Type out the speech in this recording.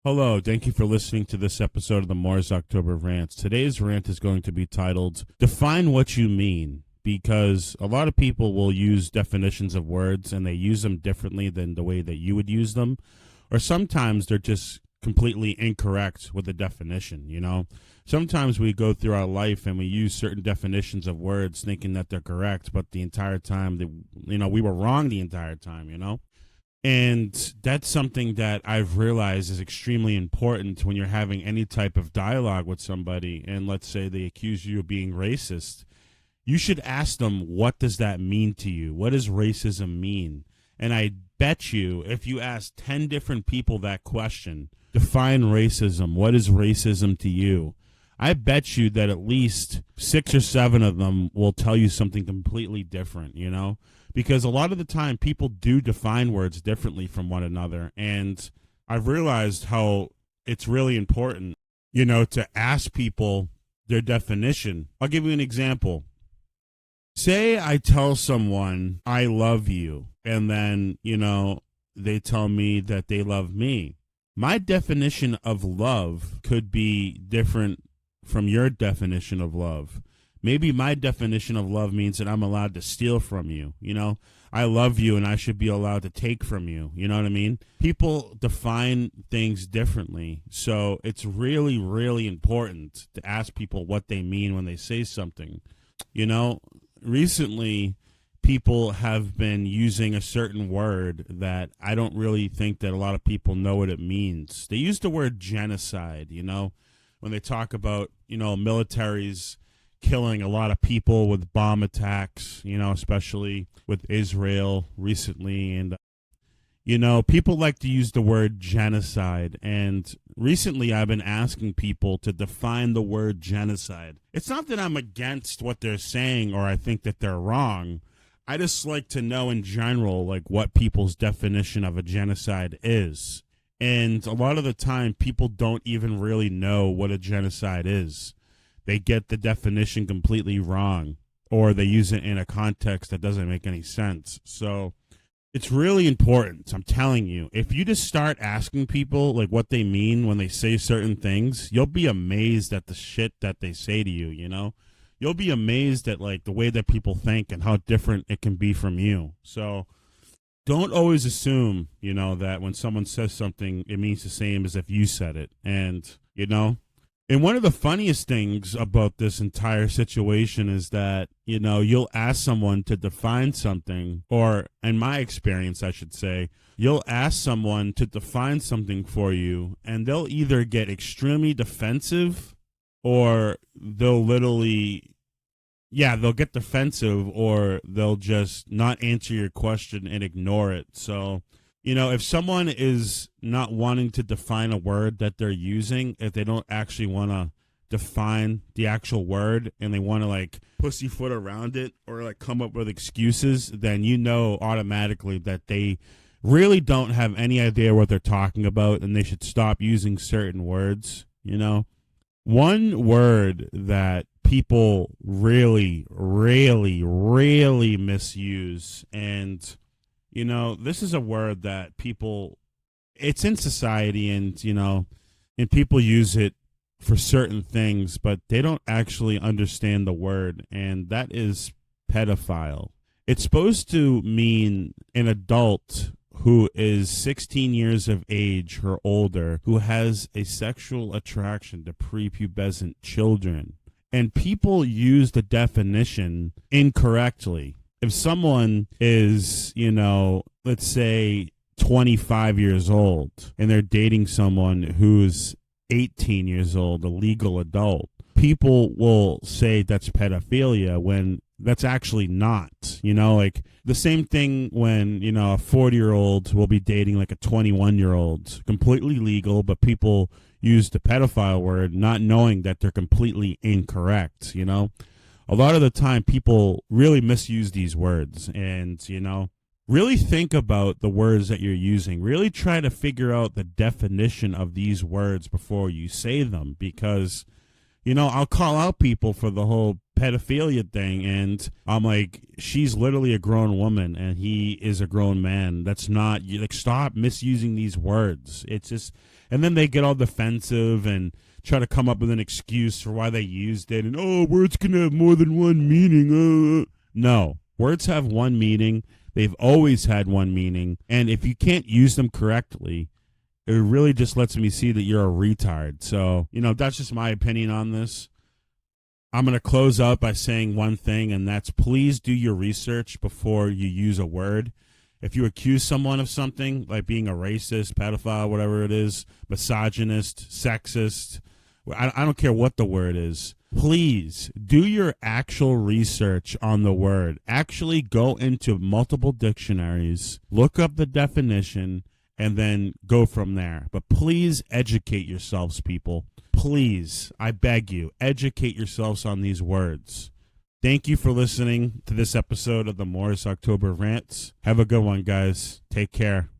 Hello, thank you for listening to this episode of the Mars October Rants. Today's rant is going to be titled, Define What You Mean, because a lot of people will use definitions of words and they use them differently than the way that you would use them, or sometimes they're just completely incorrect with the definition, you know? Sometimes we go through our life and we use certain definitions of words thinking that they're correct, but the entire time, we were wrong the entire time, you know? And that's something that I've realized is extremely important when you're having any type of dialogue with somebody. And let's say they accuse you of being racist. You should ask them, what does that mean to you? What does racism mean? And I bet you if you ask 10 different people that question, define racism, what is racism to you? I bet you that at least 6 or 7 of them will tell you something completely different, you know? Because a lot of the time people do define words differently from one another. And I've realized how it's really important, to ask people their definition. I'll give you an example. Say I tell someone I love you, and then, they tell me that they love me. My definition of love could be different from your definition of love. Maybe my definition of love means that I'm allowed to steal from you. I love you and I should be allowed to take from you. You know what I mean? People define things differently. So it's really, really important to ask people what they mean when they say something. Recently, people have been using a certain word that I don't really think that a lot of people know what it means. They use the word genocide, when they talk about, militaries killing a lot of people with bomb attacks, especially with Israel recently. And, people like to use the word genocide. And recently I've been asking people to define the word genocide. It's not that I'm against what they're saying or I think that they're wrong. I just like to know in general, like what people's definition of a genocide is. And a lot of the time people don't even really know what a genocide is. They get the definition completely wrong, or they use it in a context that doesn't make any sense. So it's really important. I'm telling you, if you just start asking people like what they mean when they say certain things, you'll be amazed at the shit that they say to you, You'll be amazed at like the way that people think and how different it can be from you. So don't always assume, that when someone says something, it means the same as if you said it. And, and one of the funniest things about this entire situation is that, you'll ask someone to define something, or in my experience, I should say, you'll ask someone to define something for you, and they'll either get extremely defensive or they'll get defensive, or they'll just not answer your question and ignore it. So, if someone is not wanting to define a word that they're using, if they don't actually want to define the actual word and they want to like pussyfoot around it or like come up with excuses, then automatically that they really don't have any idea what they're talking about and they should stop using certain words. One word that people really, really, really misuse, and this is a word that it's in society and people use it for certain things, but they don't actually understand the word, and that is pedophile. It's supposed to mean an adult who is 16 years of age or older who has a sexual attraction to prepubescent children. And people use the definition incorrectly. If someone is, let's say 25 years old and they're dating someone who's 18 years old, a legal adult, people will say that's pedophilia when that's actually not, like the same thing when, a 40-year-old will be dating like a 21-year-old, completely legal, but people use the pedophile word not knowing that they're completely incorrect, A lot of the time people really misuse these words, and, really think about the words that you're using. Really try to figure out the definition of these words before you say them, because I'll call out people for the whole pedophilia thing, and I'm like, she's literally a grown woman and he is a grown man. That's not, like, stop misusing these words. It's just, and then they get all defensive and try to come up with an excuse for why they used it, and words can have more than one meaning. No, words have one meaning. They've always had one meaning, and if you can't use them correctly, it really just lets me see that you're a retard. So, that's just my opinion on this. I'm going to close out by saying one thing, and that's, please do your research before you use a word. If you accuse someone of something, like being a racist, pedophile, whatever it is, misogynist, sexist, I don't care what the word is, please do your actual research on the word. Actually go into multiple dictionaries, look up the definition, and then go from there. But please educate yourselves, people. Please, I beg you, educate yourselves on these words. Thank you for listening to this episode of the Morris October Rants. Have a good one, guys. Take care.